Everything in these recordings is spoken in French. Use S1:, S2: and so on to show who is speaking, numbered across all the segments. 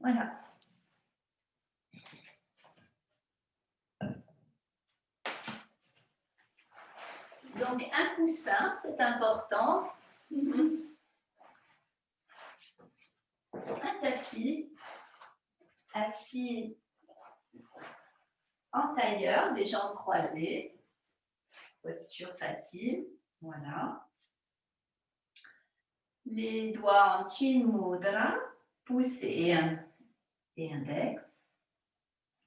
S1: Voilà. Donc, un coussin, c'est important. Un tapis assis en tailleur, les jambes croisées. Posture facile. Voilà. Les doigts en Chin Mudra, pouce et index.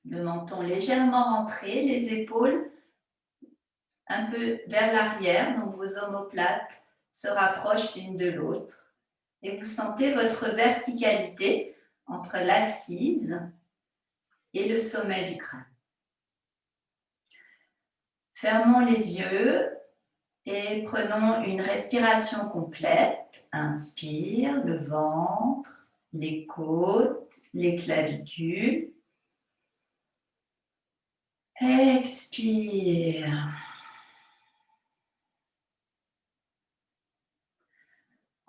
S1: Le menton légèrement rentré, les épaules un peu vers l'arrière, donc vos omoplates se rapprochent l'une de l'autre. Et vous sentez votre verticalité entre l'assise et le sommet du crâne. Fermons les yeux et prenons une respiration complète. Inspire, le ventre, les côtes, les clavicules. Expire.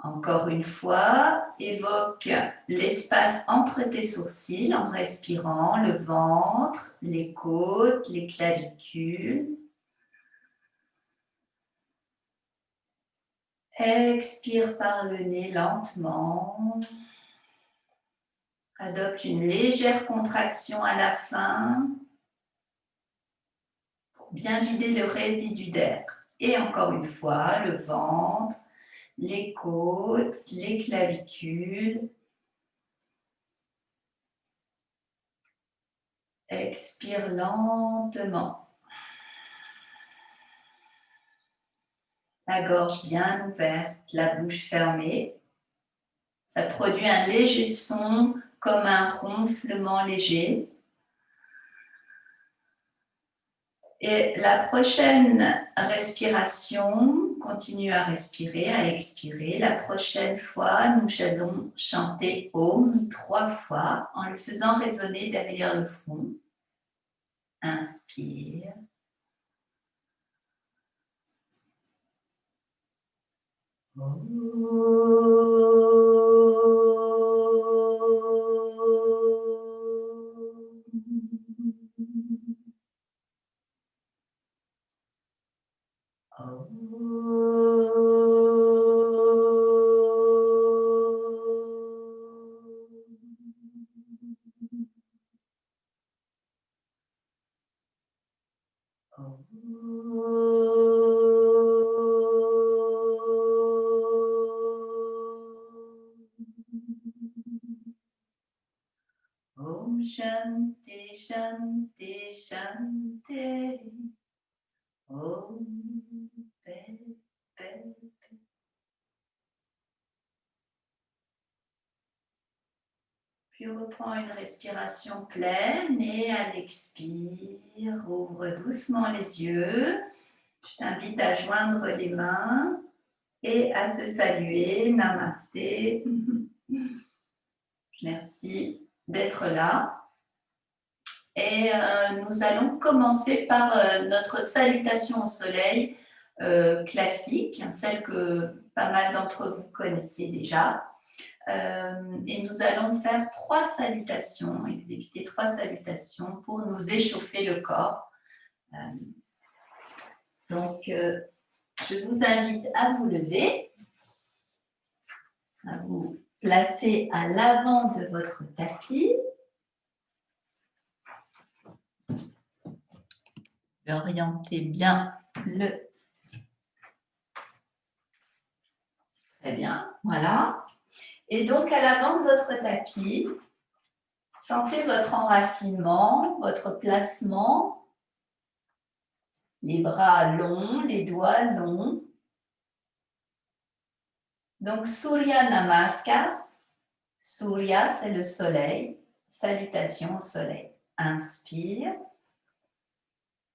S1: Encore une fois, évoque l'espace entre tes sourcils en respirant le ventre, les côtes, les clavicules. Expire par le nez lentement. Adopte une légère contraction à la fin pour bien vider le résidu d'air. Et encore une fois, le ventre, les côtes, les clavicules. Expire lentement. La gorge bien ouverte, la bouche fermée. Ça produit un léger son comme un ronflement léger. Et la prochaine respiration, continue à respirer, à expirer. La prochaine fois, nous allons chanter Om 3 fois en le faisant résonner derrière le front. Inspire. Om Shanti Shanti Shanti. Om Pe Pe. Puis reprends une respiration pleine et à l'expire, ouvre doucement les yeux. Je t'invite à joindre les mains et à se saluer. Namasté. Merci d'être là. Et nous allons commencer par notre salutation au soleil classique, celle que pas mal d'entre vous connaissez déjà. Et nous allons faire 3 salutations, exécuter 3 salutations pour nous échauffer le corps. Donc, je vous invite à vous lever, à vous placer à l'avant de votre tapis. Orientez bien le... Très bien, voilà. Et donc, à l'avant de votre tapis, sentez votre enracinement, votre placement, les bras longs, les doigts longs. Donc, Surya Namaskar. Surya, c'est le soleil. Salutation au soleil. Inspire.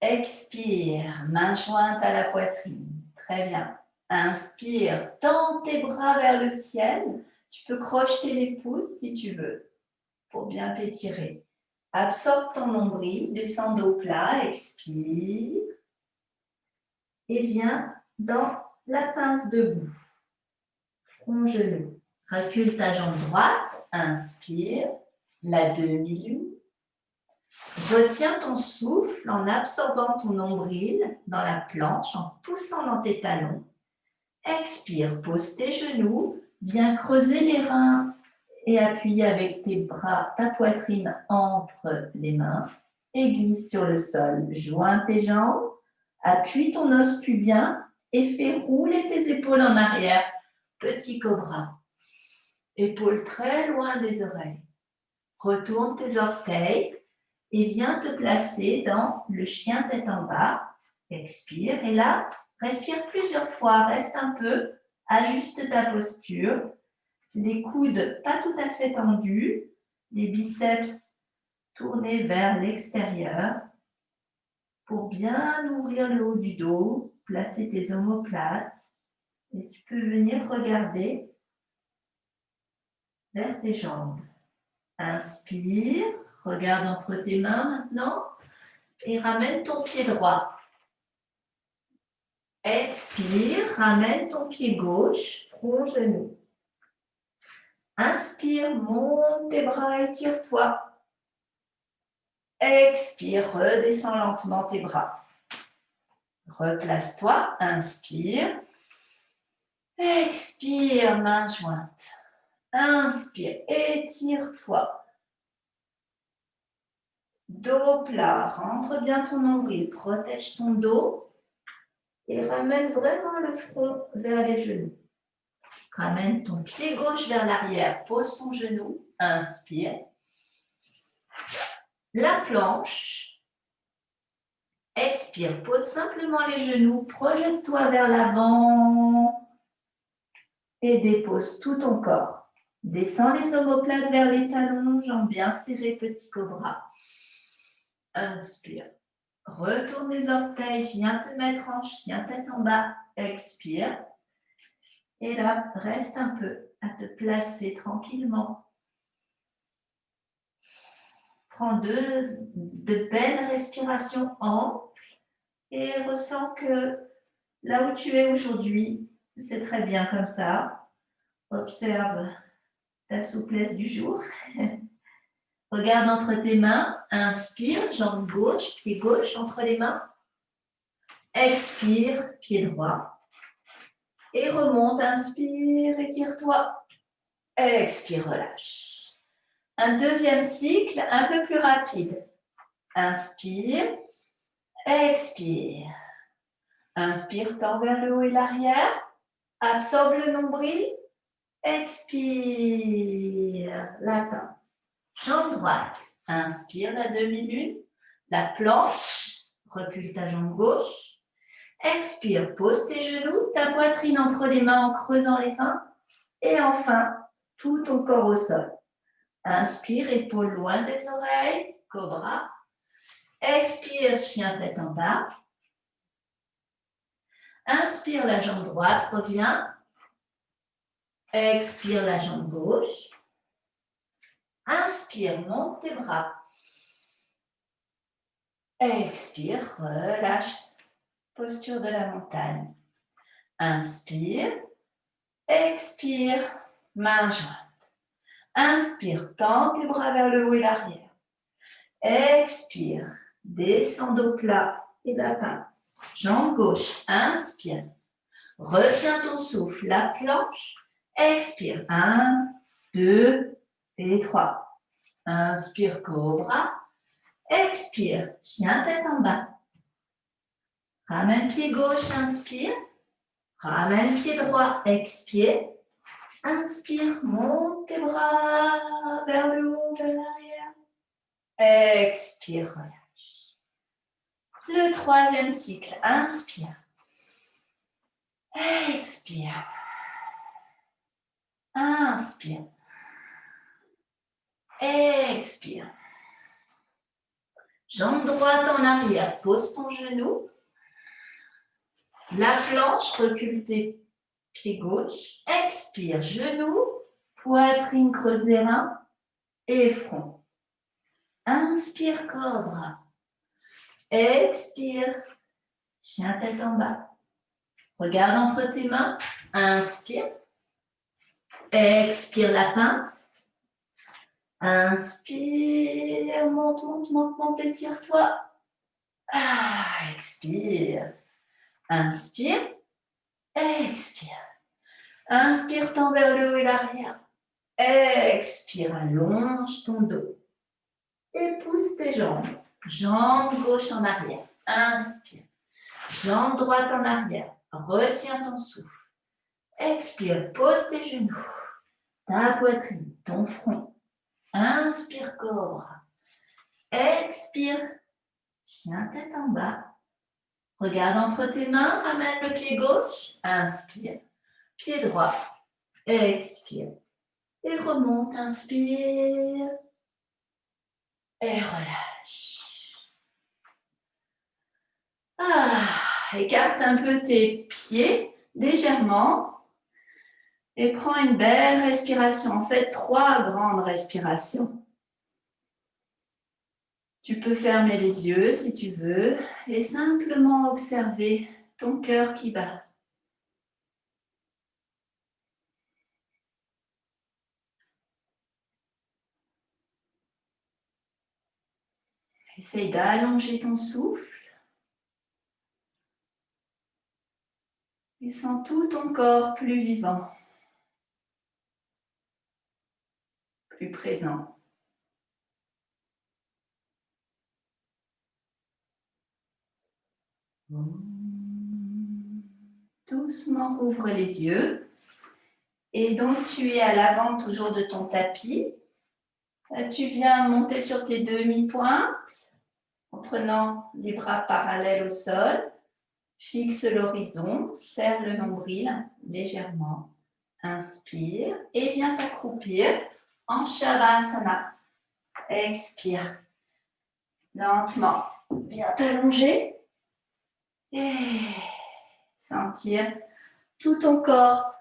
S1: Expire, main jointe à la poitrine. Très bien. Inspire, tends tes bras vers le ciel. Tu peux crocheter les pouces si tu veux pour bien t'étirer. Absorbe ton nombril, descends dos plat, expire. Et viens dans la pince debout. Front genou. Recule ta jambe droite, inspire. la demi-lune. Retiens ton souffle en absorbant ton nombril dans la planche, en poussant dans tes talons. Expire, pose tes genoux, viens creuser les reins et appuie avec tes bras ta poitrine entre les mains et glisse sur le sol. Joins tes jambes, appuie ton os pubien et fais rouler tes épaules en arrière. Petit cobra. Épaules très loin des oreilles. Retourne tes orteils et viens te placer dans le chien tête en bas. Expire et là, respire plusieurs fois, reste un peu, ajuste ta posture. Les coudes pas tout à fait tendus, les biceps tournés vers l'extérieur pour bien ouvrir le haut du dos, placer tes omoplates et tu peux venir regarder vers tes jambes. Inspire, regarde entre tes mains maintenant et ramène ton pied droit. Expire, ramène ton pied gauche, front, genou. Inspire, monte tes bras, étire-toi. Expire, redescends lentement tes bras. Replace-toi, inspire. Expire, main jointe. Inspire, étire-toi. Dos plat, rentre bien ton nombril, protège ton dos et ramène vraiment le front vers les genoux. Ramène ton pied gauche vers l'arrière, pose ton genou, inspire. La planche, expire, pose simplement les genoux, projette-toi vers l'avant et dépose tout ton corps. Descends les omoplates vers les talons, jambes bien serrées, petit cobra. Inspire. Retourne les orteils, viens te mettre en chien tête en bas, expire. Et là, reste un peu à te placer tranquillement. Prends de belles respirations amples et ressens que là où tu es aujourd'hui, c'est très bien comme ça. Observe ta souplesse du jour. Regarde entre tes mains, inspire, jambe gauche, pied gauche entre les mains. Expire, pied droit. Et remonte, inspire, étire-toi. Expire, relâche. Un deuxième cycle un peu plus rapide. Inspire, expire. Inspire, tends vers le haut et l'arrière. Absorbe le nombril. Expire, la pince. Jambe droite. Inspire, la demi-lune. La planche. Recule ta jambe gauche. Expire, pose tes genoux, ta poitrine entre les mains en creusant les reins. Et enfin, tout ton corps au sol. Inspire, épaules loin des oreilles, cobra. Expire, chien tête en bas. Inspire, la jambe droite, reviens. Expire, la jambe gauche. Inspire, monte tes bras. Expire, relâche. Posture de la montagne. Inspire. Expire, main jointe. Inspire, tends tes bras vers le haut et l'arrière. Expire, descends dos plat et la pince. Jambe gauche, inspire. Retiens ton souffle, la planche. Expire, 1, 2 et 3. Inspire, cobra. Expire, chien tête en bas. Ramène pied gauche, inspire. Ramène pied droit, expire. Inspire, monte tes bras vers le haut, vers l'arrière. Expire, relâche. Le troisième cycle, inspire. Expire. Inspire. Expire. Jambe droite en arrière, pose ton genou. La planche, recule tes pieds gauche. Expire, genou, poitrine, creuse les reins et front. Inspire, cobra. Expire, chien tête en bas. Regarde entre tes mains. Inspire. Expire la pince. Inspire, monte, monte, monte, monte, étire-toi. Expire. Inspire, expire. Inspire, tends vers le haut et l'arrière. Expire, allonge ton dos. Et pousse tes jambes. Jambe gauche en arrière. Inspire. Jambe droite en arrière. Retiens ton souffle. Expire, pose tes genoux. Ta poitrine, ton front. Inspire, cobra. Expire, chien tête en bas. Regarde entre tes mains, ramène le pied gauche. Inspire. Pied droit. Expire. Et remonte, inspire. Et relâche. Écarte un peu tes pieds légèrement. Et prends une belle respiration. En fait, 3 grandes respirations. Tu peux fermer les yeux si tu veux et simplement observer ton cœur qui bat. Essaye d'allonger ton souffle et sens tout ton corps plus vivant, plus présent. Doucement rouvre les yeux. Et donc tu es à l'avant toujours de ton tapis. Tu viens monter sur tes demi-pointes en prenant les bras parallèles au sol. Fixe l'horizon, serre le nombril légèrement. Inspire et viens t'accroupir en Shavasana. Expire. Lentement. Viens t'allonger. Et sentir tout ton corps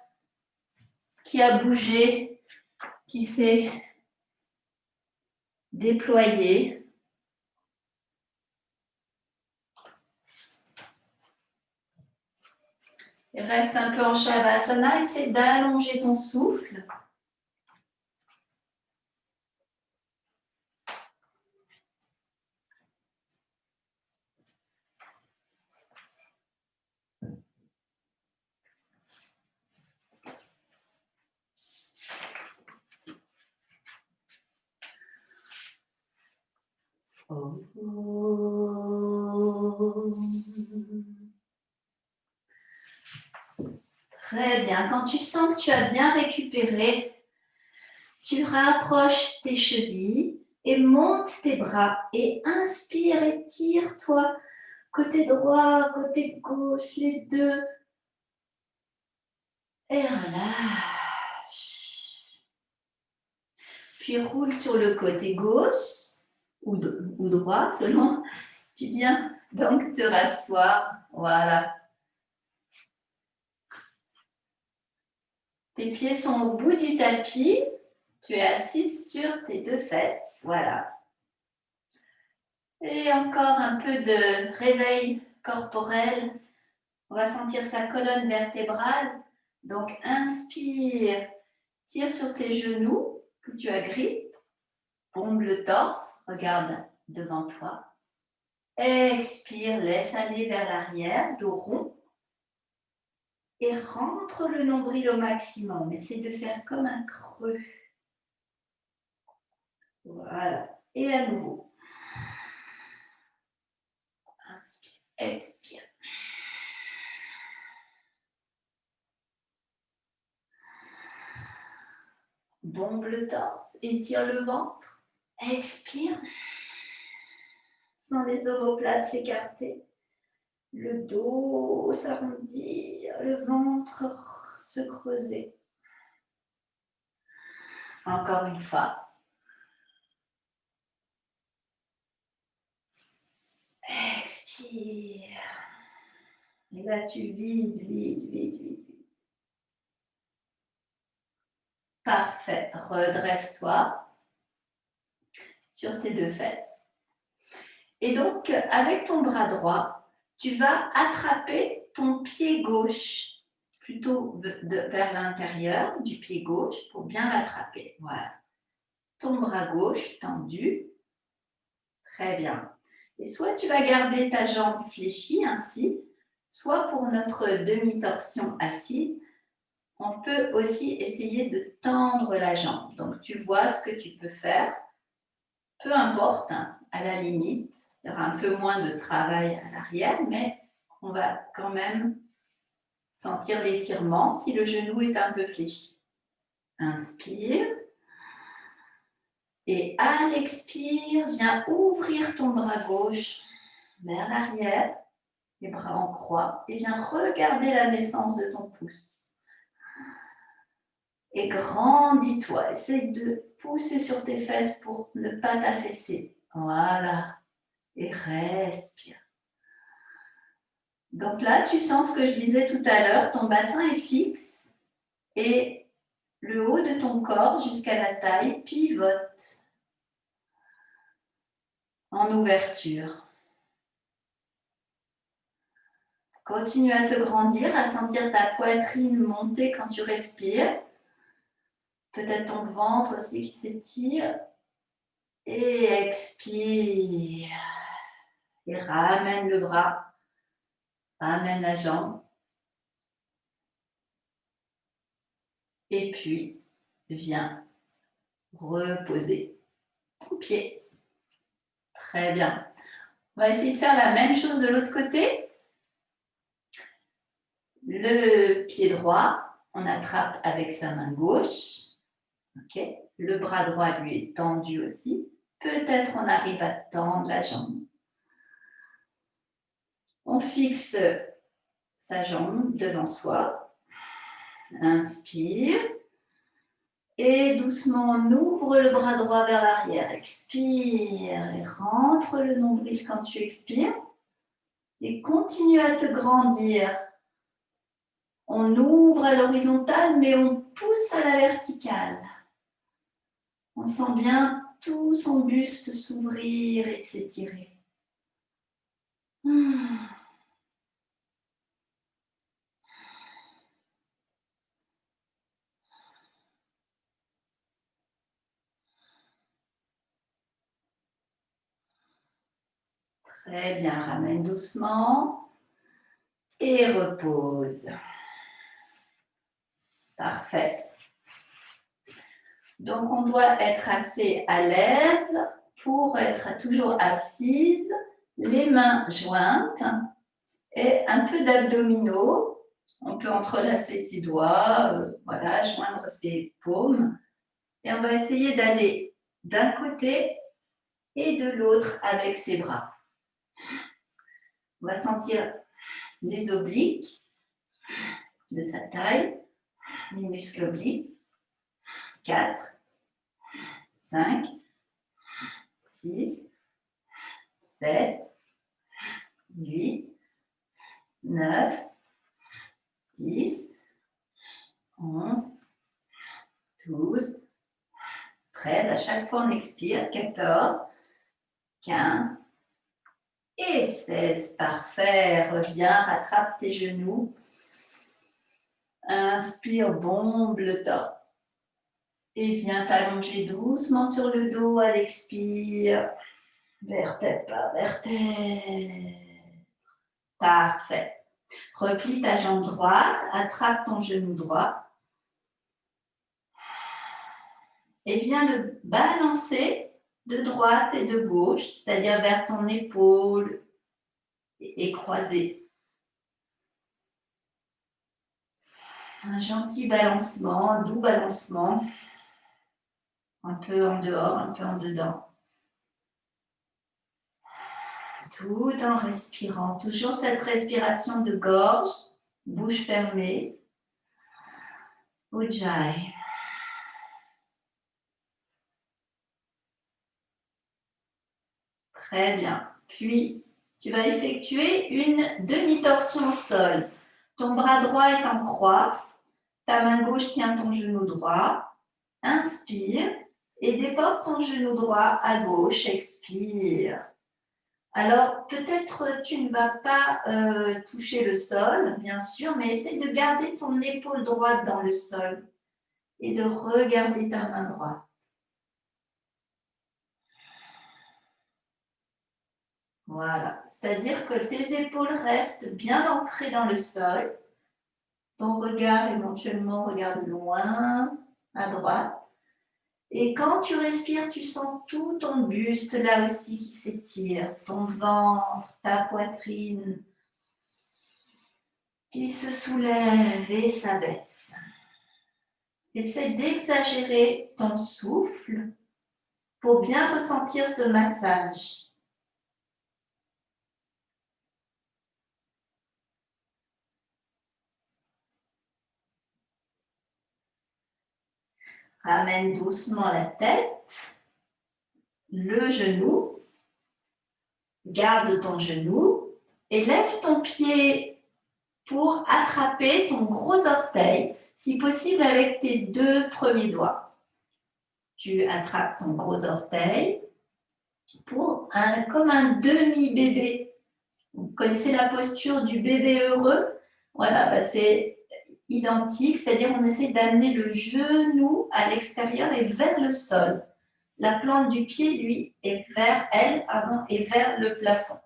S1: qui a bougé, qui s'est déployé. Et reste un peu en Shavasana, essaie d'allonger ton souffle. Très bien. Quand tu sens que tu as bien récupéré, tu rapproches tes chevilles et monte tes bras et inspire et tire-toi côté droit, côté gauche, les deux. Et relâche. Puis roule sur le côté gauche ou droit selon. Tu viens donc te rasseoir. Voilà. Tes pieds sont au bout du tapis. Tu es assise sur tes 2 fesses. Voilà. Et encore un peu de réveil corporel. On va sentir sa colonne vertébrale. Donc, inspire. Tire sur tes genoux que tu agrippes. Bombe le torse. Regarde devant toi. Expire. Laisse aller vers l'arrière. Dos rond. Et rentre le nombril au maximum. Essaye de faire comme un creux. Voilà. Et à nouveau. Inspire. Expire. Bombe le torse. Étire le ventre. Expire. Sans les omoplates s'écarter. Le dos s'arrondir. Le ventre se creuser. Encore une fois. Expire. Et là, tu vides, vides, vides, vides. Parfait. Redresse-toi sur tes 2 fesses. Et donc, avec ton bras droit, tu vas attraper ton pied gauche, plutôt vers l'intérieur du pied gauche pour bien l'attraper. Voilà. ton bras gauche tendu. Très bien. Et soit tu vas garder ta jambe fléchie ainsi, soit pour notre demi-torsion assise, on peut aussi essayer de tendre la jambe. Donc, tu vois ce que tu peux faire. Peu importe, hein, à la limite, il y aura un peu moins de travail à l'arrière, mais on va quand même sentir l'étirement si le genou est un peu fléchi. Inspire. Et à l'expire, viens ouvrir ton bras gauche vers l'arrière, les bras en croix, et viens regarder la naissance de ton pouce. Et grandis-toi, essaye de pousser sur tes fesses pour ne pas t'affaisser. Voilà. Et respire. Donc là, tu sens ce que je disais tout à l'heure, ton bassin est fixe et le haut de ton corps jusqu'à la taille pivote en ouverture. Continue à te grandir, à sentir ta poitrine monter quand tu respires. Peut-être ton ventre aussi qui s'étire. Et expire. Et ramène le bras. Ramène la jambe. Et puis, viens reposer ton pied. Très bien. On va essayer de faire la même chose de l'autre côté. Le pied droit, on attrape avec sa main gauche. Okay. Le bras droit, lui, est tendu aussi. Peut-être on arrive à tendre la jambe. On fixe sa jambe devant soi. Inspire. Et doucement, on ouvre le bras droit vers l'arrière. Expire. Et rentre le nombril quand tu expires. Et continue à te grandir. On ouvre à l'horizontale, mais on pousse à la verticale. On sent bien tout son buste s'ouvrir et s'étirer. Très bien, ramène doucement et repose. Parfait. Donc, on doit être assez à l'aise pour être toujours assise, les mains jointes et un peu d'abdominaux. On peut entrelacer ses doigts, voilà, joindre ses paumes. Et on va essayer d'aller d'un côté et de l'autre avec ses bras. On va sentir les obliques de sa taille, les muscles obliques. 4, 5, 6, 7, 8, 9, 10, 11, 12, 13. À chaque fois, on expire. 14, 15 et 16. Parfait. Reviens, rattrape tes genoux. Inspire, bombe le torse. Et viens t'allonger doucement sur le dos à l'expire. Vertèbre par vertèbre. Parfait. Replie ta jambe droite, attrape ton genou droit. Et viens le balancer de droite et de gauche, c'est-à-dire vers ton épaule et croisé. Un gentil balancement, un doux balancement. Un peu en dehors, un peu en dedans. Tout en respirant. Toujours cette respiration de gorge, bouche fermée. Ujjayi. Très bien. Puis, tu vas effectuer une demi-torsion au sol. Ton bras droit est en croix. Ta main gauche tient ton genou droit. Inspire et déporte ton genou droit à gauche. Expire. Alors, peut-être tu ne vas pas toucher le sol, bien sûr, mais essaye de garder ton épaule droite dans le sol et de regarder ta main droite. Voilà, c'est-à-dire que tes épaules restent bien ancrées dans le sol. Ton regard éventuellement regarde loin, à droite. Et quand tu respires, tu sens tout ton buste là aussi qui s'étire, ton ventre, ta poitrine qui se soulève et s'abaisse. Essaie d'exagérer ton souffle pour bien ressentir ce massage. Ramène doucement la tête, le genou, garde ton genou et lève ton pied pour attraper ton gros orteil, si possible avec tes 2 premiers doigts. Tu attrapes ton gros orteil comme un demi-bébé. Vous connaissez la posture du bébé heureux? Voilà, c'est identique, c'est-à-dire on essaie d'amener le genou à l'extérieur et vers le sol. La plante du pied, lui, est vers le plafond.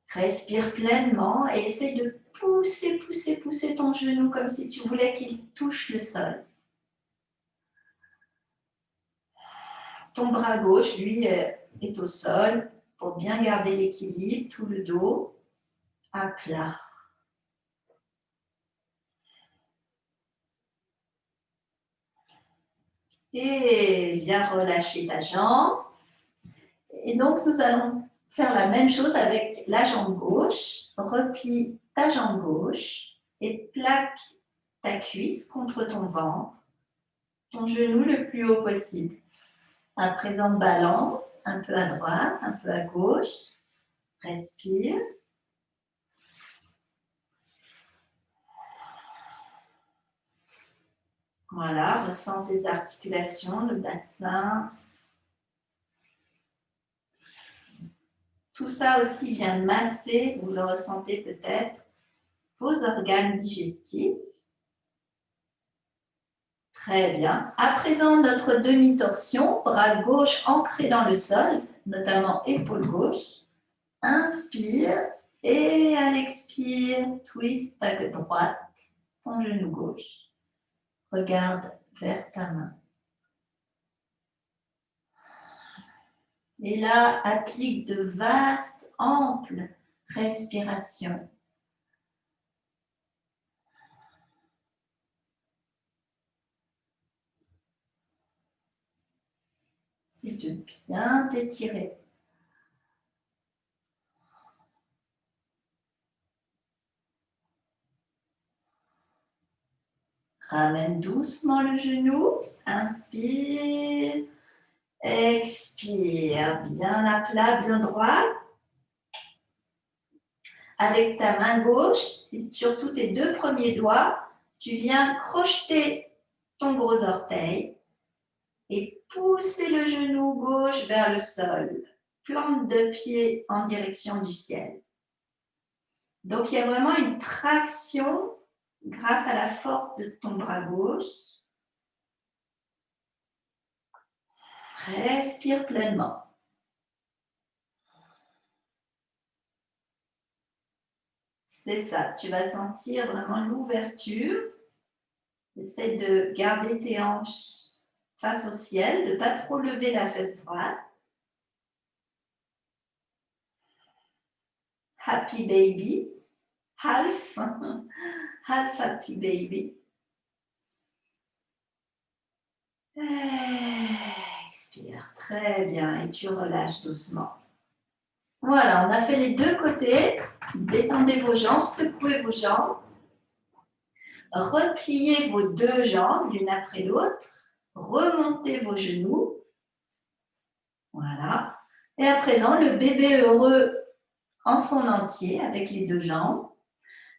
S1: Respire pleinement et essaie de pousser ton genou comme si tu voulais qu'il touche le sol. Ton bras gauche, lui, est au sol pour bien garder l'équilibre, tout le dos à plat. Et viens relâcher ta jambe. Et donc, nous allons faire la même chose avec la jambe gauche. Replie ta jambe gauche et plaque ta cuisse contre ton ventre, ton genou le plus haut possible. À présent, balance un peu à droite, un peu à gauche. Respire. Voilà, ressens tes articulations, le bassin. Tout ça aussi vient masser, vous le ressentez peut-être, vos organes digestifs. Très bien. À présent, notre demi-torsion, bras gauche ancré dans le sol, notamment épaule gauche. Inspire et à l'expire, twist à droite, ton genou gauche. Regarde vers ta main. Et là, applique de vastes, amples respirations. C'est de bien t'étirer. Ramène doucement le genou. Inspire. Expire. Bien à plat, bien droit. Avec ta main gauche, et surtout tes 2 premiers doigts, tu viens crocheter ton gros orteil et pousser le genou gauche vers le sol. Plante de pied en direction du ciel. Donc, il y a vraiment une traction grâce à la force de ton bras gauche. Respire pleinement. C'est ça, tu vas sentir vraiment l'ouverture. Essaie de garder tes hanches face au ciel, de ne pas trop lever la fesse droite. Happy baby, half happy baby. Expire, très bien, et tu relâches doucement. Voilà, on a fait les 2 côtés. Détendez vos jambes, secouez vos jambes. Repliez vos 2 jambes l'une après l'autre. Remontez vos genoux. Voilà. Et à présent, le bébé heureux en son entier avec les 2 jambes.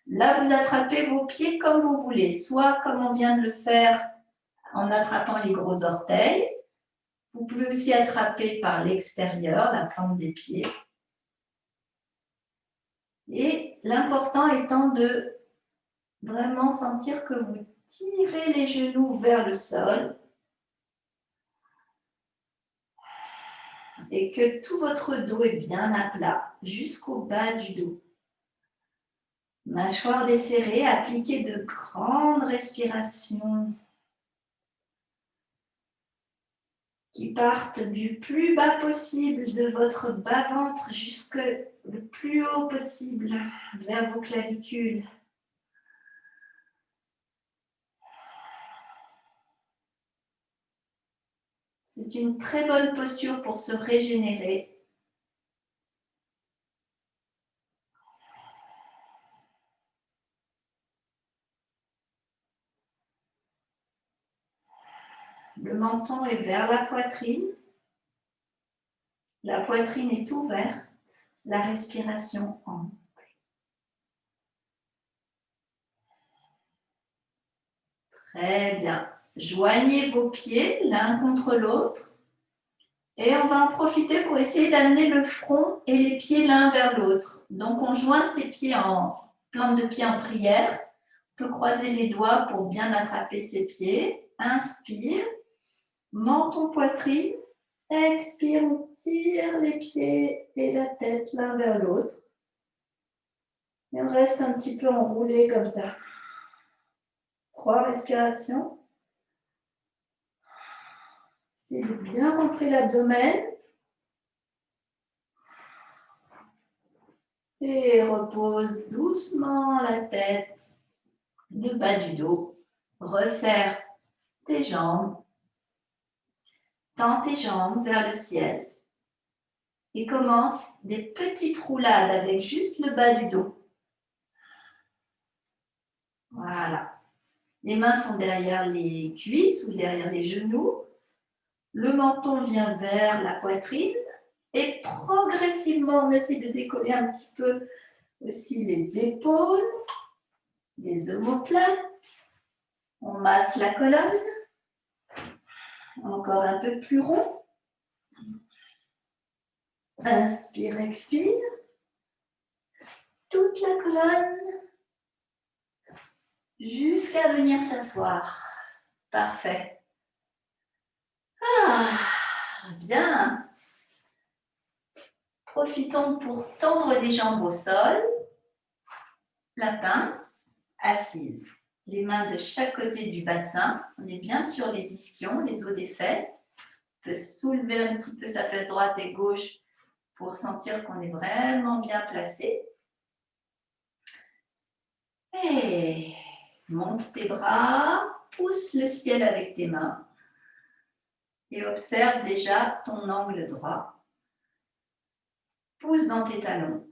S1: Là, vous attrapez vos pieds comme vous voulez, soit comme on vient de le faire en attrapant les gros orteils. Vous pouvez aussi attraper par l'extérieur, la plante des pieds. Et l'important étant de vraiment sentir que vous tirez les genoux vers le sol et que tout votre dos est bien à plat jusqu'au bas du dos. Mâchoire desserrée, appliquez de grandes respirations qui partent du plus bas possible de votre bas-ventre jusque le plus haut possible vers vos clavicules. C'est une très bonne posture pour se régénérer. Le menton est vers la poitrine. La poitrine est ouverte. La respiration ample. Très bien. Joignez vos pieds l'un contre l'autre. Et on va en profiter pour essayer d'amener le front et les pieds l'un vers l'autre. Donc, on joint ses pieds en plante de pied en prière. On peut croiser les doigts pour bien attraper ses pieds. Inspire. Menton, poitrine. Expire, on tire les pieds et la tête l'un vers l'autre. Et on reste un petit peu enroulé comme ça. 3 respirations. Essayez de bien rentrer l'abdomen. Et repose doucement la tête, le bas du dos. Resserre tes jambes. Tends tes jambes vers le ciel. Et commence des petites roulades avec juste le bas du dos. Voilà. Les mains sont derrière les cuisses ou derrière les genoux. Le menton vient vers la poitrine. Et progressivement, on essaie de décoller un petit peu aussi les épaules, les omoplates. On masse la colonne. Encore un peu plus rond. Inspire, expire. Toute la colonne jusqu'à venir s'asseoir. Parfait. Ah, bien. Profitons pour tendre les jambes au sol. La pince, assise. Les mains de chaque côté du bassin. On est bien sur les ischions, les os des fesses. On peut soulever un petit peu sa fesse droite et gauche pour sentir qu'on est vraiment bien placé. Et monte tes bras, pousse le ciel avec tes mains et observe déjà ton angle droit. Pousse dans tes talons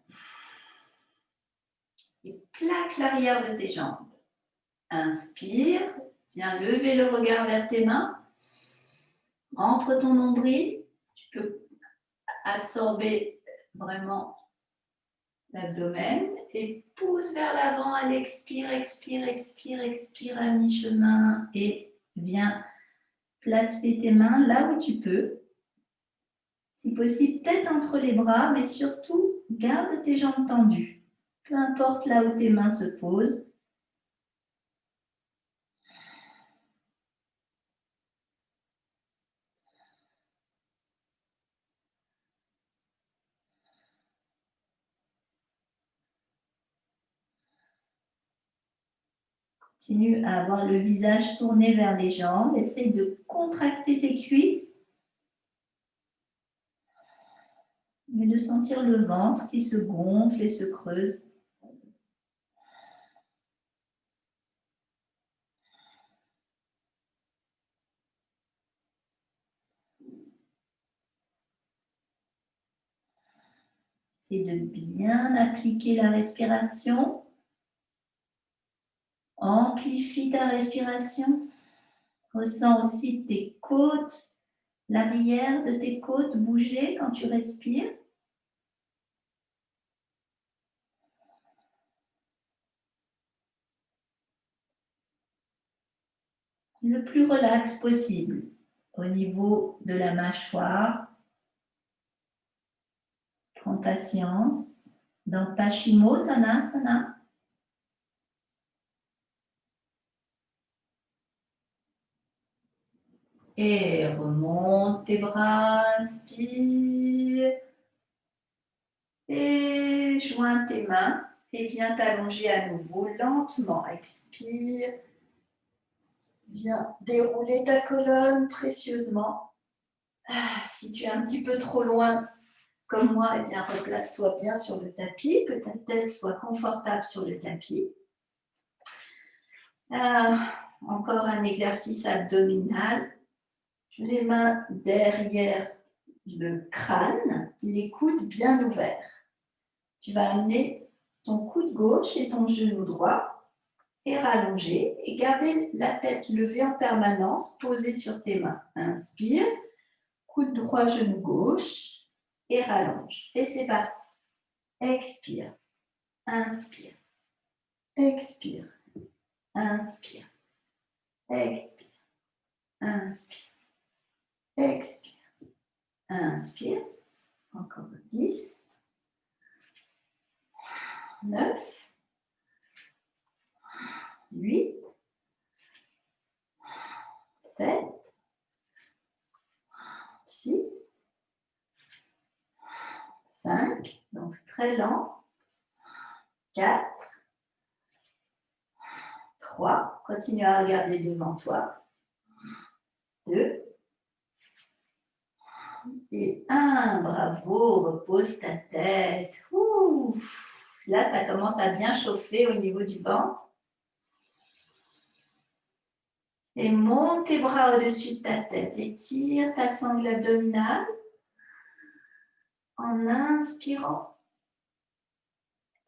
S1: et plaque l'arrière de tes jambes. Inspire, viens lever le regard vers tes mains. Rentre ton nombril. Tu peux absorber vraiment l'abdomen et pousse vers l'avant à l'expire, expire, expire, expire à mi-chemin et viens placer tes mains là où tu peux. Si possible, tête entre les bras, mais surtout, garde tes jambes tendues. Peu importe là où tes mains se posent. Continue à avoir le visage tourné vers les jambes. Essaye de contracter tes cuisses. Et de sentir le ventre qui se gonfle et se creuse. Et de bien appliquer la respiration. Amplifie ta respiration. Ressens aussi tes côtes, l'arrière de tes côtes bouger quand tu respires. Le plus relax possible au niveau de la mâchoire. Prends patience. Dans Paschimottanasana. Et remonte tes bras, inspire. Et joins tes mains et viens t'allonger à nouveau lentement. Expire. Viens dérouler ta colonne précieusement. Si tu es un petit peu trop loin, comme moi, eh bien replace-toi bien sur le tapis, que ta tête soit confortable sur le tapis. Encore un exercice abdominal. Les mains derrière le crâne, les coudes bien ouverts. Tu vas amener ton coude gauche et ton genou droit et rallonger et garder la tête levée en permanence, posée sur tes mains. Inspire, coude droit, genou gauche et rallonge. Et c'est parti. Expire, inspire, expire, inspire, expire, inspire, expire, inspire. Encore 10, 9, 8, 7, 6, 5, donc très lent, 4, 3, continue à regarder devant toi, 2, et 1, bravo, repose ta tête. Ouh. Là, ça commence à bien chauffer au niveau du ventre. Et monte tes bras au-dessus de ta tête, étire ta sangle abdominale en inspirant.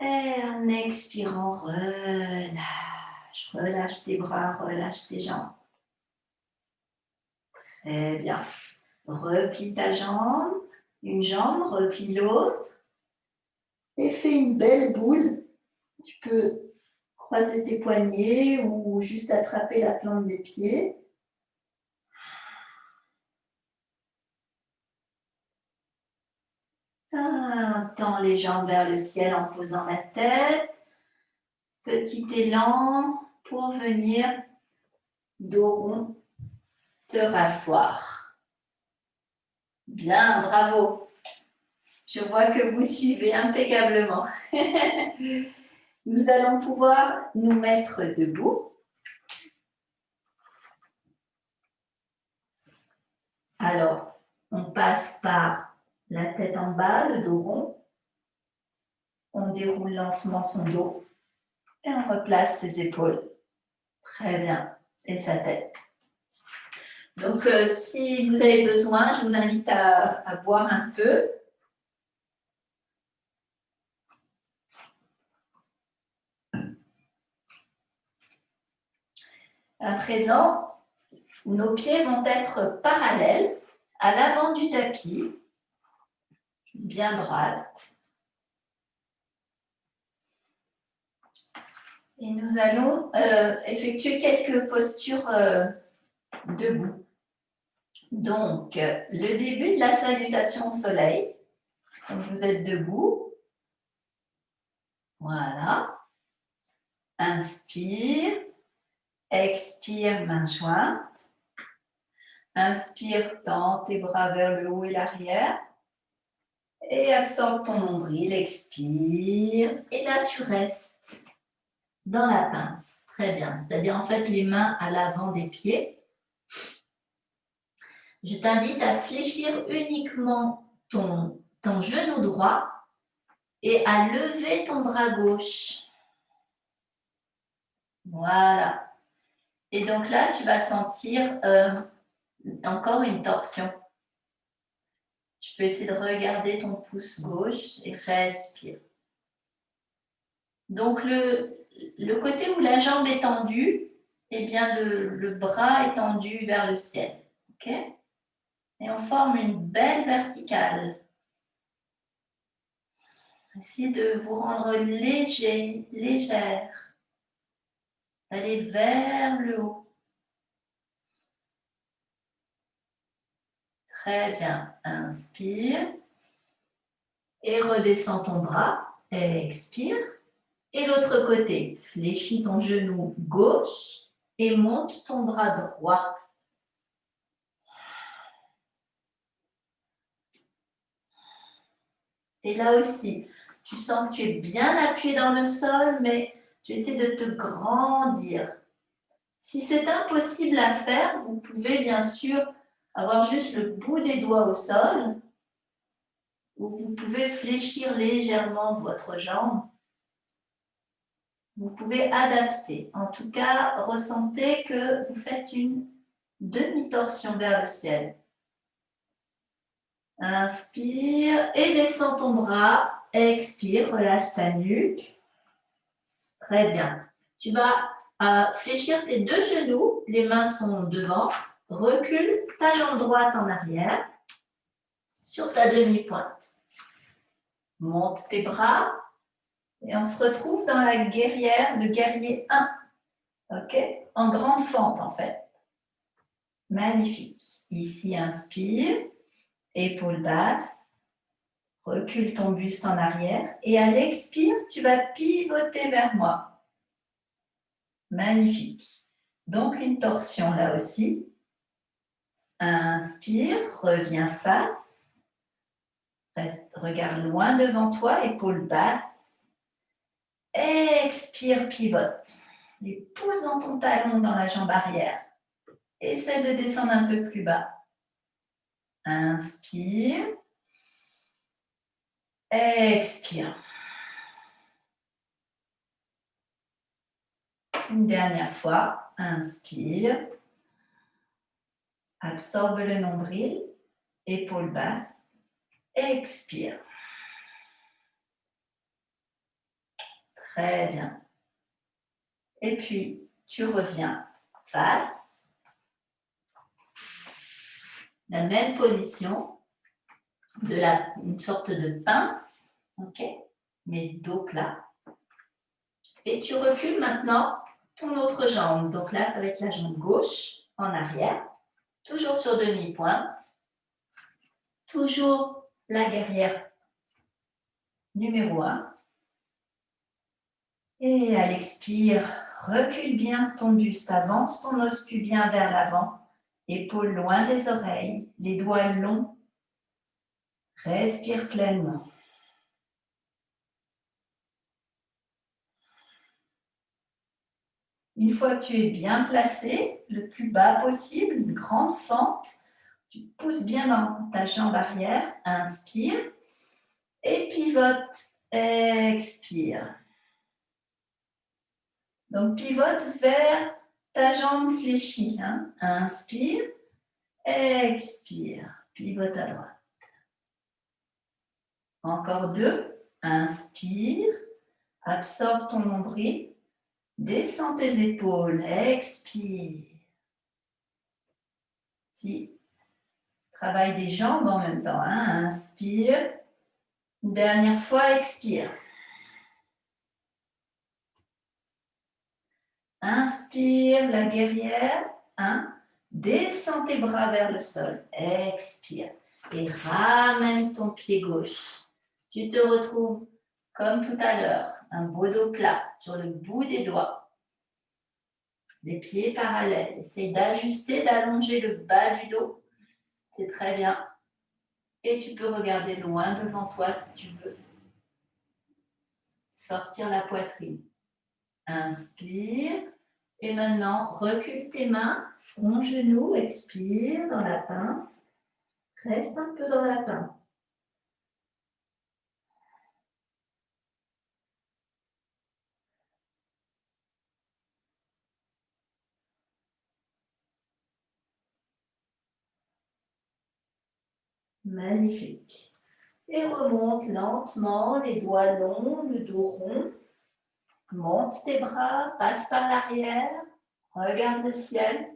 S1: Et en expirant, relâche. Relâche tes bras, relâche tes jambes. Très bien. Replie ta jambe, une jambe, replie l'autre. Et fais une belle boule. Tu peux croiser tes poignets ou juste attraper la plante des pieds. Tends les jambes vers le ciel en posant la tête. Petit élan pour venir dos rond te rasseoir. Bien, bravo. Je vois que vous suivez impeccablement. Nous allons pouvoir nous mettre debout. Alors, on passe par la tête en bas, le dos rond. On déroule lentement son dos et on replace ses épaules. Très bien. Et sa tête. Donc, si vous avez besoin, je vous invite à boire un peu. À présent, nos pieds vont être parallèles à l'avant du tapis, bien droite. Et nous allons effectuer quelques postures debout. Donc, le début de la salutation au soleil. Donc, vous êtes debout. Voilà. Inspire. Expire, main jointe. Inspire, tends tes bras vers le haut et l'arrière. Et absorbe ton nombril, expire. Et là, tu restes dans la pince. Très bien. C'est-à-dire, en fait, les mains à l'avant des pieds. Je t'invite à fléchir uniquement ton genou droit et à lever ton bras gauche. Voilà. Et donc là, tu vas sentir encore une torsion. Tu peux essayer de regarder ton pouce gauche et respire. Donc, le côté où la jambe est tendue, eh bien, le bras est tendu vers le ciel. OK ? Et on forme une belle verticale. Essayez de vous rendre léger, légère. D'aller vers le haut. Très bien. Inspire. Et redescends ton bras. Expire. Et l'autre côté. Fléchis ton genou gauche et monte ton bras droit. Et là aussi, tu sens que tu es bien appuyé dans le sol, mais tu essaies de te grandir. Si c'est impossible à faire, vous pouvez bien sûr avoir juste le bout des doigts au sol, ou vous pouvez fléchir légèrement votre jambe. Vous pouvez adapter. En tout cas, ressentez que vous faites une demi-torsion vers le ciel. Inspire et descends ton bras. Expire, relâche ta nuque. Très bien. Tu vas fléchir tes deux genoux. Les mains sont devant. Recule ta jambe droite en arrière sur ta demi-pointe. Monte tes bras et on se retrouve dans la guerrière, le guerrier 1. OK? En grande fente en fait. Magnifique. Ici, inspire. Épaules basses. Recule ton buste en arrière. Et à l'expire, tu vas pivoter vers moi. Magnifique. Donc, une torsion là aussi. Inspire, reviens face. Reste, regarde loin devant toi, épaules basses. Expire, pivote. Et pousse dans ton talon dans la jambe arrière. Essaie de descendre un peu plus bas. Inspire. Expire. Une dernière fois. Inspire. Absorbe le nombril. Épaules basses. Expire. Très bien. Et puis, tu reviens face. La même position. Une sorte de pince. OK? Mais dos plat. Et tu recules maintenant ton autre jambe. Donc là, ça va être la jambe gauche en arrière. Toujours sur demi-pointe. Toujours la guerrière numéro 1. Et à l'expire, recule bien ton buste, avance ton os pubien vers l'avant, épaules loin des oreilles, les doigts longs. Respire pleinement. Une fois que tu es bien placé, le plus bas possible, une grande fente, tu pousses bien dans ta jambe arrière, inspire, et pivote, expire. Donc, pivote vers ta jambe fléchie. Hein. Inspire, expire, pivote à droite. Encore 2. Inspire, absorbe ton nombril, descends tes épaules, expire. Si, travaille des jambes en même temps. Hein. Inspire, une dernière fois, expire. Inspire, la guerrière. 1. Descends tes bras vers le sol. Expire. Et ramène ton pied gauche. Tu te retrouves comme tout à l'heure, un beau dos plat sur le bout des doigts. Les pieds parallèles. Essaye d'ajuster, d'allonger le bas du dos. C'est très bien. Et tu peux regarder loin devant toi si tu veux. Sortir la poitrine. Inspire. Et maintenant, recule tes mains, front, genou, expire dans la pince. Reste un peu dans la pince. Magnifique. Et remonte lentement, les doigts longs, le dos rond. Monte tes bras, passe par l'arrière. Regarde le ciel.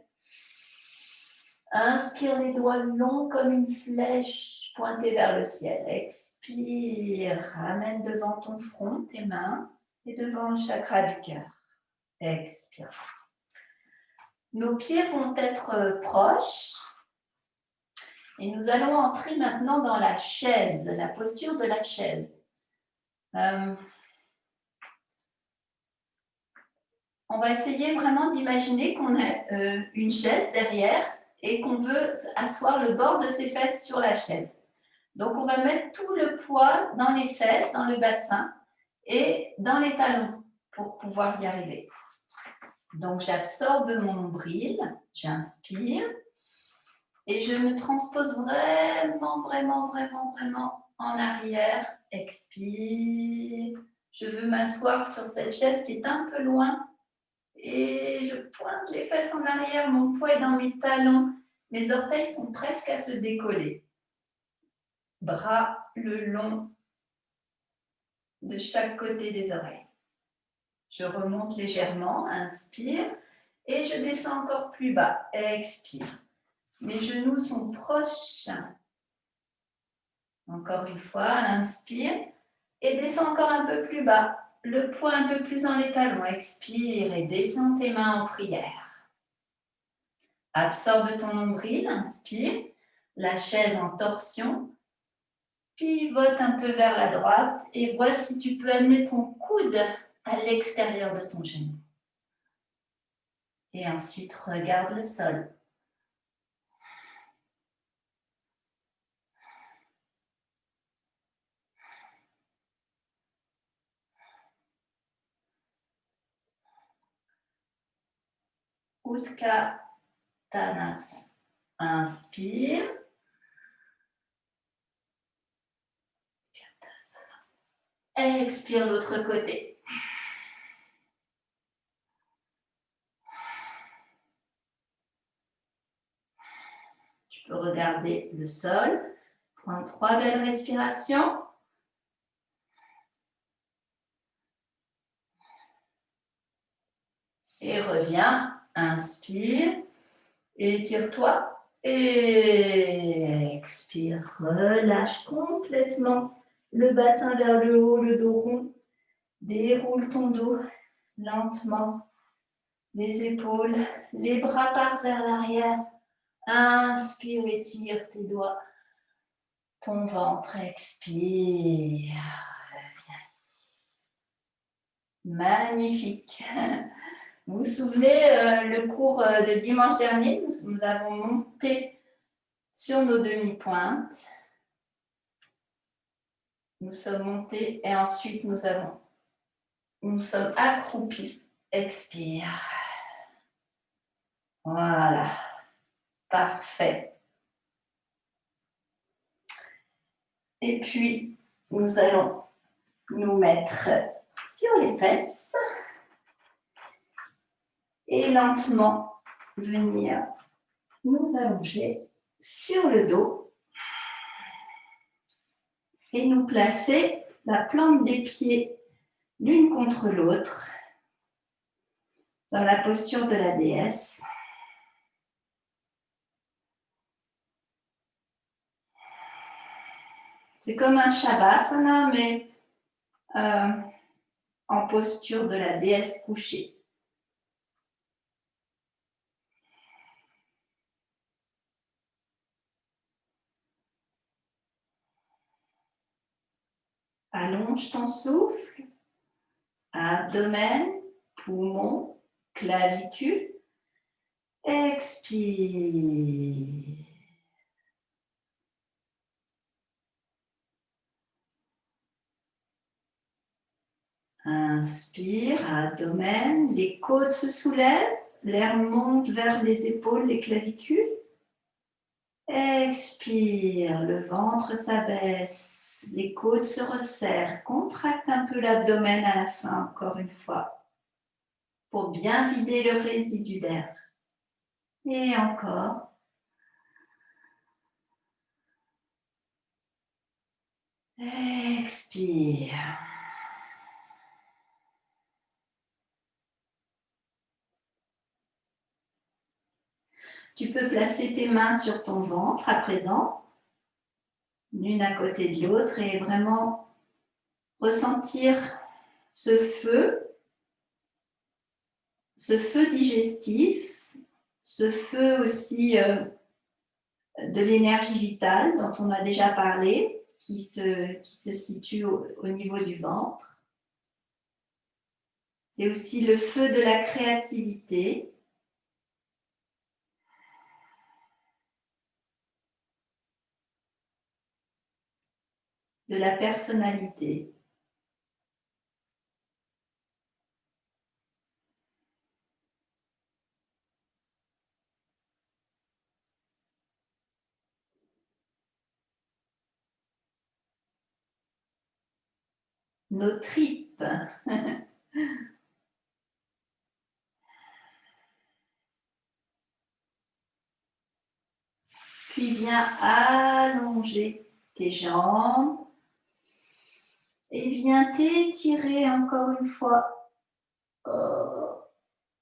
S1: Inspire les doigts longs comme une flèche pointée vers le ciel. Expire, ramène devant ton front tes mains et devant le chakra du cœur. Expire. Nos pieds vont être proches et nous allons entrer maintenant dans la chaise, la posture de la chaise. On va essayer vraiment d'imaginer qu'on a une chaise derrière et qu'on veut asseoir le bord de ses fesses sur la chaise. Donc, on va mettre tout le poids dans les fesses, dans le bassin et dans les talons pour pouvoir y arriver. Donc, j'absorbe mon nombril, j'inspire et je me transpose vraiment, vraiment, vraiment, vraiment en arrière. Expire. Je veux m'asseoir sur cette chaise qui est un peu loin et je pointe les fesses en arrière. Mon poids est dans mes talons. Mes orteils sont presque à se décoller. Bras le long de chaque côté des oreilles. Je remonte légèrement, inspire, et je descends encore plus bas, expire. Mes genoux sont proches. Encore une fois, inspire, et descends encore un peu plus bas. Le poids un peu plus dans les talons, expire et descends tes mains en prière. Absorbe ton nombril, inspire, la chaise en torsion, pivote un peu vers la droite et vois si tu peux amener ton coude à l'extérieur de ton genou. Et ensuite, regarde le sol. Utkatasana. Inspire. Expire l'autre côté. Tu peux regarder le sol. Prends 3 belles respirations. Et reviens. Inspire. Étire-toi. Et expire. Relâche complètement le bassin vers le haut, le dos rond. Déroule ton dos lentement. Les épaules, les bras partent vers l'arrière. Inspire, étire tes doigts. Ton ventre, expire. Viens ici. Magnifique. Vous vous souvenez, le cours de dimanche dernier, nous avons monté sur nos demi-pointes. Nous sommes montés et ensuite nous sommes accroupis. Expire. Voilà. Parfait. Et puis, nous allons nous mettre sur les fesses et lentement venir nous allonger sur le dos et nous placer la plante des pieds l'une contre l'autre dans la posture de la déesse. C'est comme un shavasana, mais en posture de la déesse couchée. Allonge ton souffle, abdomen, poumon, clavicule. Expire. Inspire, abdomen, les côtes se soulèvent, l'air monte vers les épaules, les clavicules. Expire, le ventre s'abaisse, les côtes se resserrent. Contracte un peu l'abdomen à la fin, encore une fois, pour bien vider le résidu d'air. Et encore. Expire. Tu peux placer tes mains sur ton ventre à présent, l'une à côté de l'autre, et vraiment ressentir ce feu digestif, ce feu aussi de l'énergie vitale dont on a déjà parlé, qui se situe au niveau du ventre. C'est aussi le feu de la créativité. de la personnalité. Nos tripes. Puis viens allonger tes jambes et viens t'étirer encore une fois.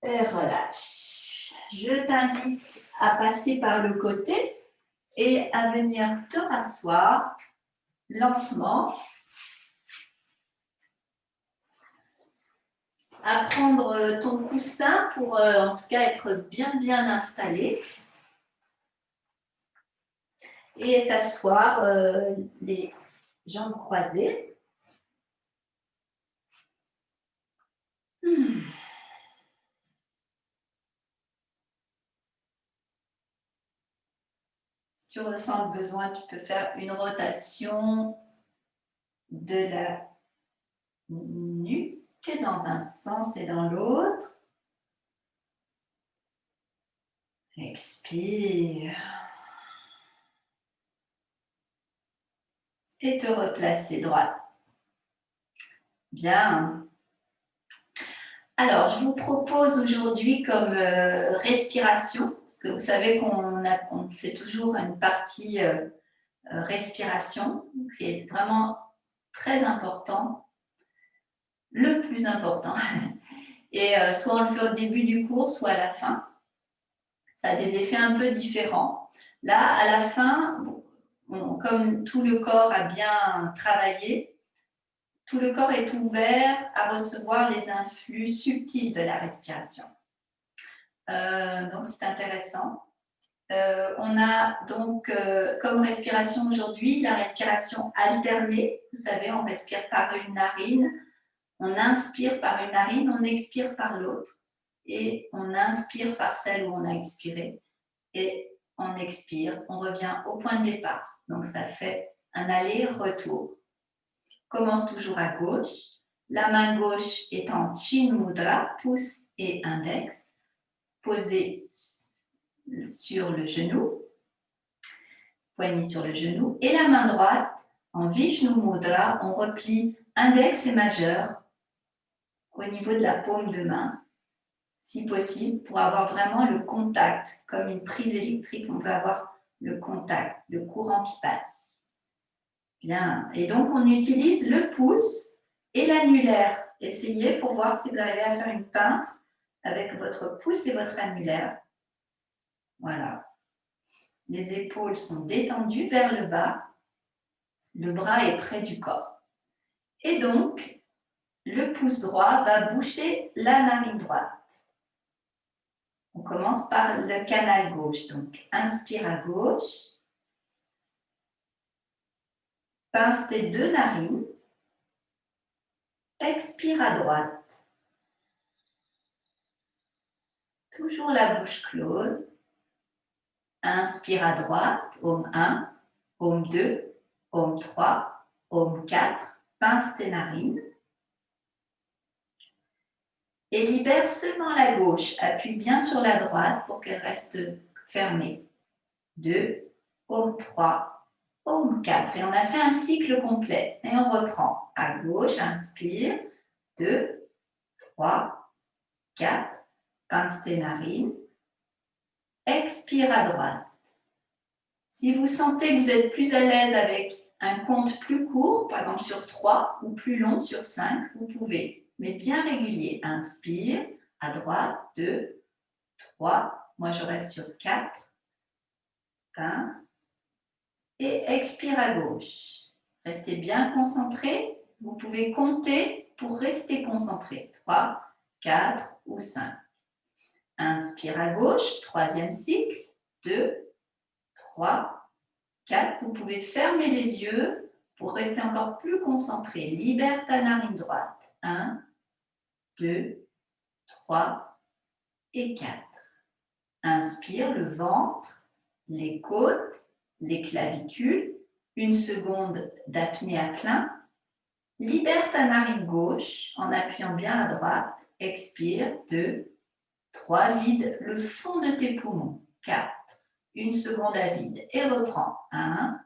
S1: Et relâche. Je t'invite à passer par le côté et à venir te rasseoir lentement. À prendre ton coussin pour en tout cas être bien installé. Et t'asseoir les jambes croisées. Si tu ressens le besoin, tu peux faire une rotation de la nuque dans un sens et dans l'autre. Expire. Et te replacer droite. Bien. Alors, je vous propose aujourd'hui comme respiration, parce que vous savez qu'on fait toujours une partie respiration, qui est vraiment très important, le plus important. Et soit on le fait au début du cours, soit à la fin. Ça a des effets un peu différents. Là, à la fin, comme tout le corps a bien travaillé, tout le corps est ouvert à recevoir les influx subtils de la respiration. Donc, c'est intéressant. On a donc comme respiration aujourd'hui la respiration alternée. Vous savez, on respire par une narine, on inspire par une narine, on expire par l'autre. Et on inspire par celle où on a expiré. Et on expire, on revient au point de départ. Donc, ça fait un aller-retour. Commence toujours à gauche. La main gauche est en Chin Mudra, pouce et index, posé sur le genou, poignet sur le genou. Et la main droite, en Vishnu Mudra, on replie index et majeur au niveau de la paume de main, si possible, pour avoir vraiment le contact, comme une prise électrique, on peut avoir le contact, le courant qui passe. Bien, et donc on utilise le pouce et l'annulaire. Essayez pour voir si vous arrivez à faire une pince avec votre pouce et votre annulaire. Voilà. Les épaules sont détendues vers le bas. Le bras est près du corps. Et donc, le pouce droit va boucher la narine droite. On commence par le canal gauche. Donc, inspire à gauche. Pince tes deux narines. Expire à droite. Toujours la bouche close. Inspire à droite. Om 1, Om 2, Om 3, Om 4. Pince tes narines. Et libère seulement la gauche. Appuie bien sur la droite pour qu'elle reste fermée. 2, Om 3, Om 4. Et on a fait un cycle complet. Et on reprend. À gauche, inspire. 2, 3, 4. Pince tes narines. Expire à droite. Si vous sentez que vous êtes plus à l'aise avec un compte plus court, par exemple sur 3, ou plus long sur 5, vous pouvez. Mais bien régulier. Inspire à droite. 2, 3. Moi, je reste sur 4. Pince. Et expire à gauche. Restez bien concentré. Vous pouvez compter pour rester concentré. 3, 4 ou 5. Inspire à gauche, troisième cycle. 2, 3, 4. Vous pouvez fermer les yeux pour rester encore plus concentré. Libère ta narine droite. 1, 2, 3 et 4. Inspire le ventre, les côtes, les clavicules. 1 seconde d'apnée à plein. Libère ta narine gauche en appuyant bien à droite. Expire. 2, 3, vide le fond de tes poumons. 4, 1 seconde à vide et reprends. 1,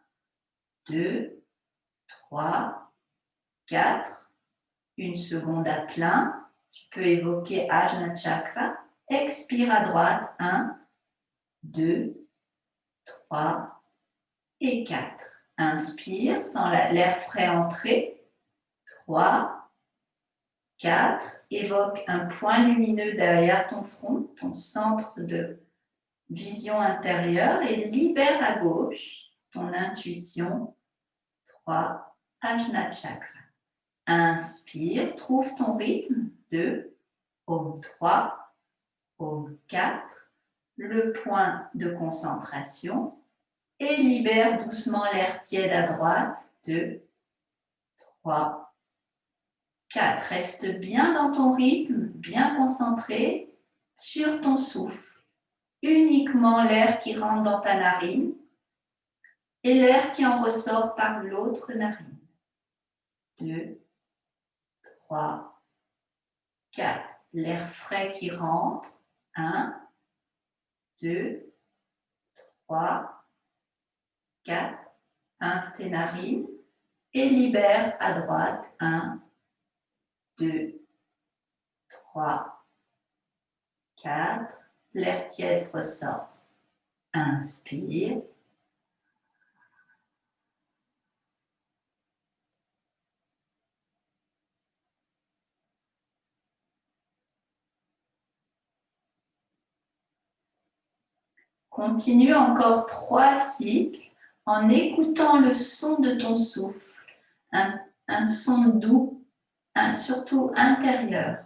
S1: 2, 3, 4, 1 seconde à plein. Tu peux évoquer Ajna Chakra. Expire à droite. 1, 2, 3 et 4. Inspire, sans l'air frais entrer. 3, 4. Évoque un point lumineux derrière ton front, ton centre de vision intérieure et libère à gauche ton intuition. 3. Ajna Chakra. Inspire, trouve ton rythme. 2, Om 3, Om 4. Le point de concentration. Et libère doucement l'air tiède à droite. 2, 3, 4. Reste bien dans ton rythme, bien concentré sur ton souffle. Uniquement l'air qui rentre dans ta narine et l'air qui en ressort par l'autre narine. 2, 3, 4. L'air frais qui rentre. 1, 2, 3, 4. Pince tes narines et libère à droite. 1, 2, 3, 4. L'air tiède ressort. Inspire. Continue encore 3 cycles en écoutant le son de ton souffle, un son doux, surtout intérieur,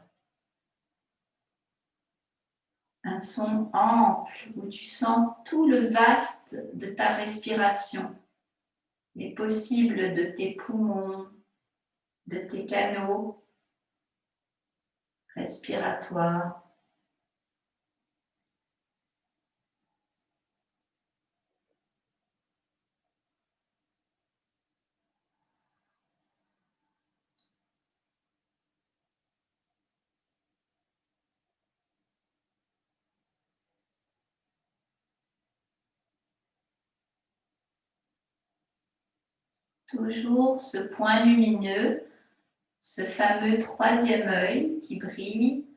S1: un son ample où tu sens tout le vaste de ta respiration, les possibles de tes poumons, de tes canaux respiratoires. Toujours ce point lumineux, ce fameux 3e œil qui brille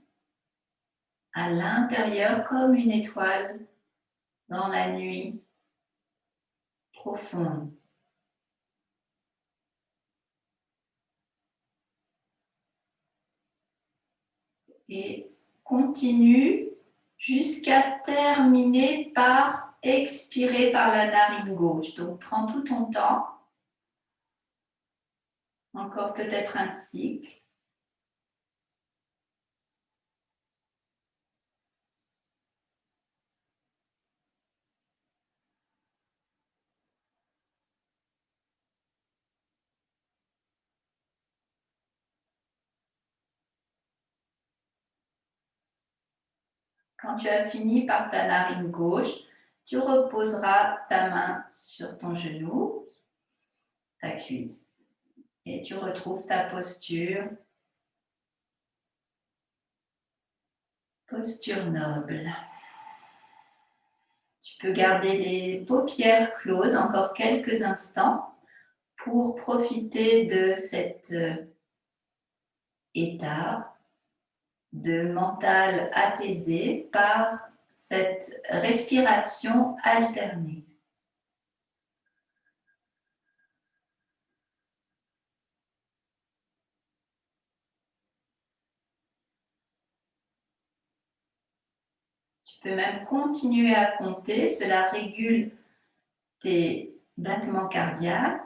S1: à l'intérieur comme une étoile dans la nuit profonde. Et continue jusqu'à terminer par expirer par la narine gauche. Donc prends tout ton temps. Encore peut-être un cycle. Quand tu as fini par ta narine gauche, tu reposeras ta main sur ton genou, ta cuisse, et tu retrouves ta posture noble. Tu peux garder les paupières closes encore quelques instants pour profiter de cet état de mental apaisé par cette respiration alternée. Tu peux même continuer à compter, cela régule tes battements cardiaques,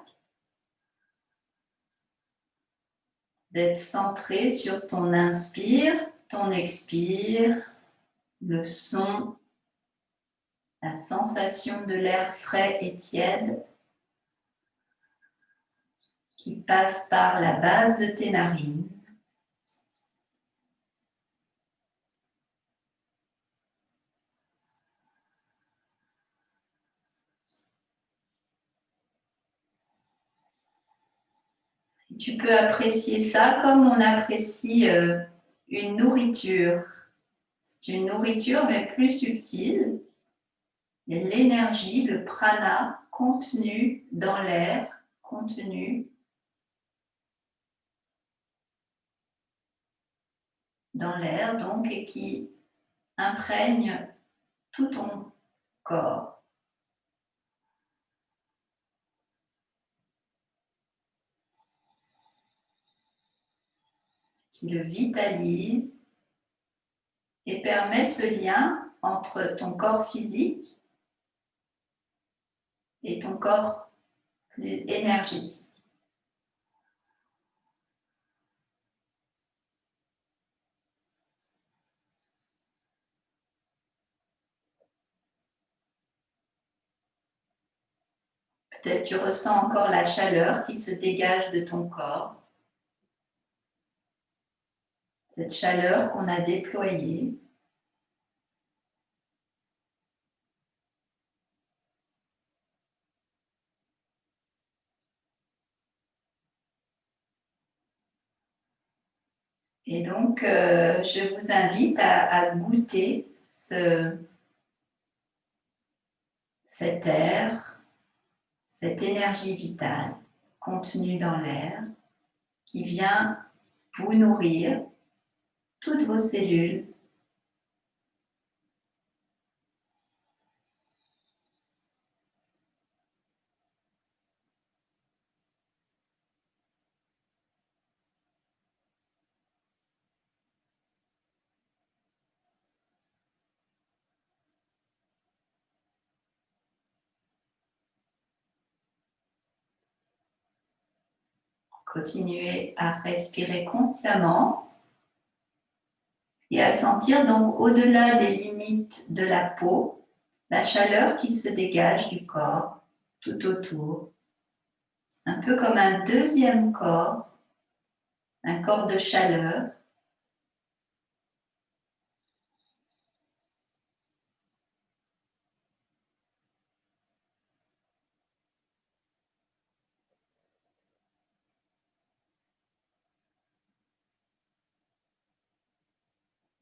S1: d'être centré sur ton inspire, ton expire, le son, la sensation de l'air frais et tiède qui passe par la base de tes narines. Tu peux apprécier ça comme on apprécie une nourriture. C'est une nourriture mais plus subtile. Et l'énergie, le prana contenu dans l'air, contenu dans l'air donc et qui imprègne tout ton corps. Qui le vitalise et permet ce lien entre ton corps physique et ton corps plus énergétique. Peut-être tu ressens encore la chaleur qui se dégage de ton corps. Cette chaleur qu'on a déployée. Et donc, je vous invite à goûter cet air, cette énergie vitale contenue dans l'air qui vient vous nourrir, toutes vos cellules. Continuez à respirer consciemment et à sentir donc au-delà des limites de la peau, la chaleur qui se dégage du corps tout autour. Un peu comme un deuxième corps, un corps de chaleur.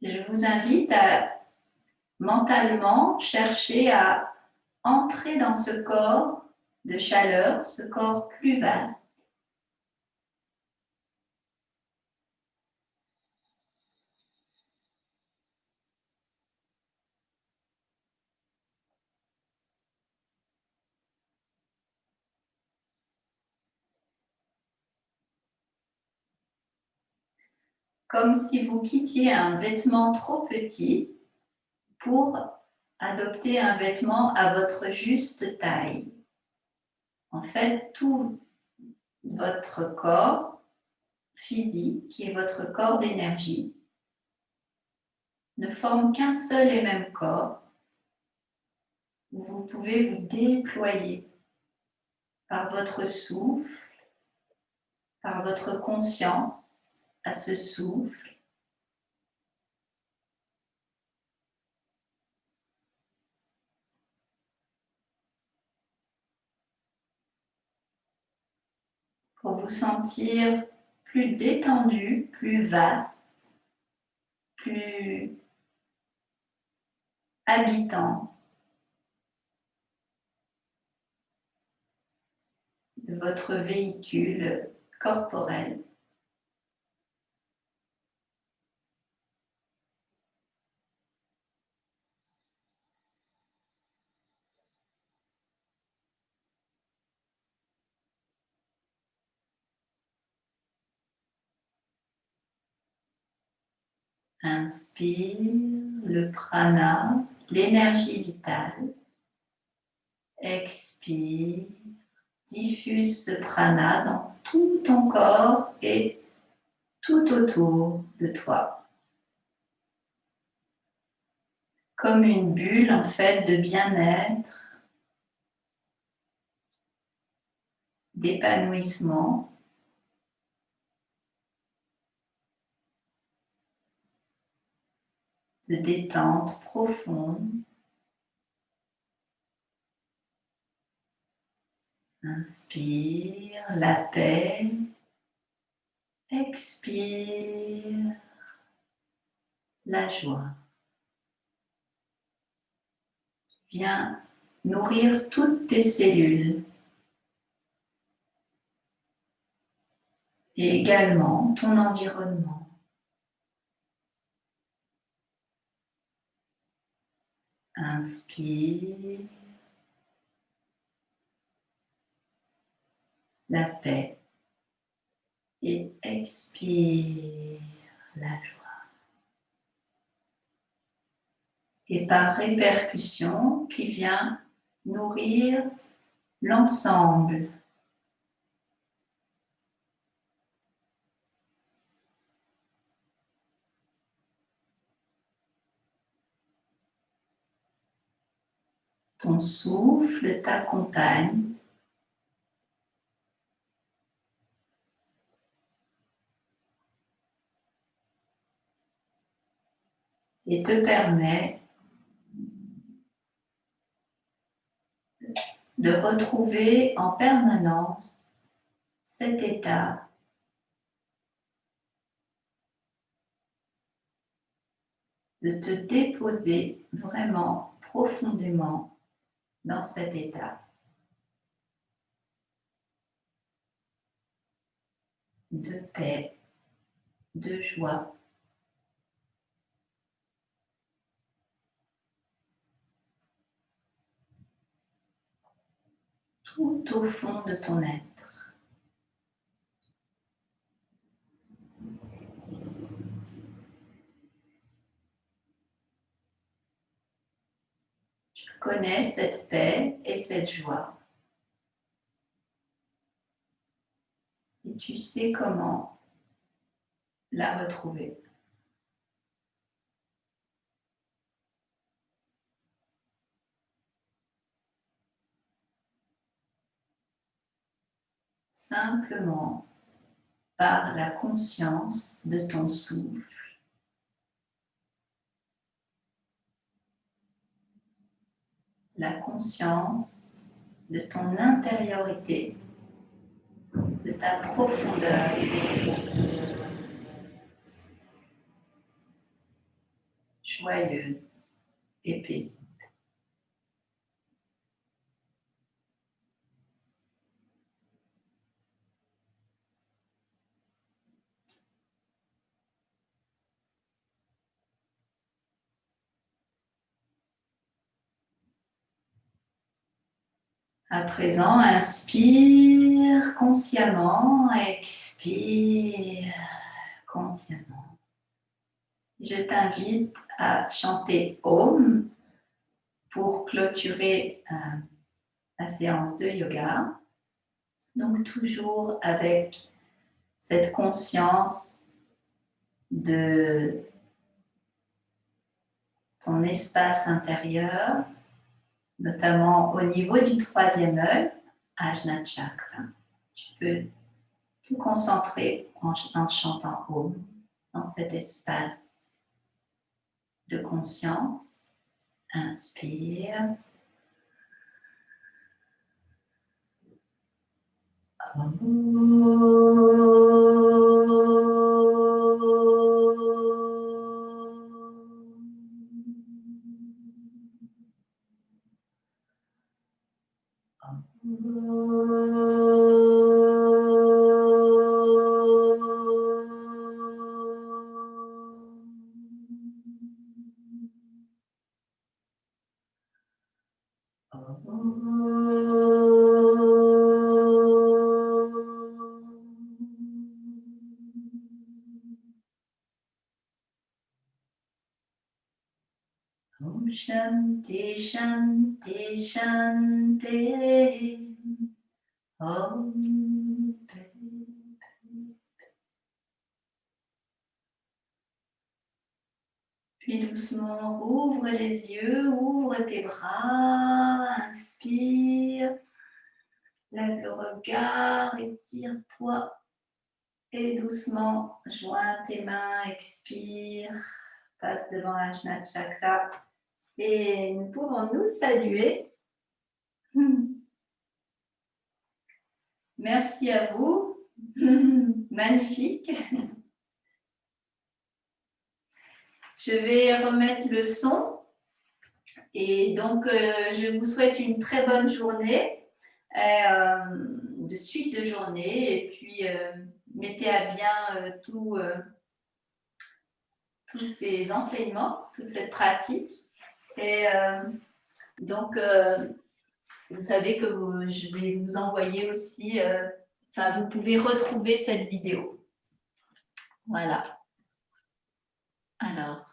S1: Je vous invite à mentalement chercher à entrer dans ce corps de chaleur, ce corps plus vaste. Comme si vous quittiez un vêtement trop petit pour adopter un vêtement à votre juste taille. En fait, tout votre corps physique, qui est votre corps d'énergie, ne forme qu'un seul et même corps où vous pouvez vous déployer par votre souffle, par votre conscience à ce souffle. Pour vous sentir plus détendu, plus vaste, plus habitant de votre véhicule corporel. Inspire le prana, l'énergie vitale. Expire, diffuse ce prana dans tout ton corps et tout autour de toi. Comme une bulle en fait de bien-être, d'épanouissement. De détente profonde. Inspire la paix, Expire la joie. Viens nourrir toutes tes cellules et également ton environnement. Inspire la paix et expire la joie. Et par répercussion qui vient nourrir l'ensemble. Ton souffle t'accompagne et te permet de retrouver en permanence cet état de te déposer vraiment profondément dans cet état de paix, de joie. Tout au fond de ton être. Tu connais cette paix et cette joie. Et tu sais comment la retrouver. Simplement par la conscience de ton souffle, la conscience de ton intériorité, de ta profondeur, joyeuse et paisible. À présent, inspire consciemment, expire consciemment. Je t'invite à chanter Om pour clôturer la séance de yoga. Donc toujours avec cette conscience de ton espace intérieur, notamment au niveau du troisième œil, Ajna Chakra. Tu peux te concentrer en chantant Om dans cet espace de conscience. Inspire. Om Shanti Shanti Shanti Om. Puis doucement, ouvre les yeux, ouvre tes bras, inspire, lève le regard, étire-toi et doucement, joins tes mains, expire, passe devant Ajna Chakra et nous pouvons nous saluer. Merci à vous Magnifique. Je vais remettre le son. Et donc, je vous souhaite une très bonne journée, de suite de journée. Et puis, mettez à bien tous ces enseignements, toute cette pratique. Et donc, vous savez que je vais vous envoyer aussi, vous pouvez retrouver cette vidéo. Voilà. Alors,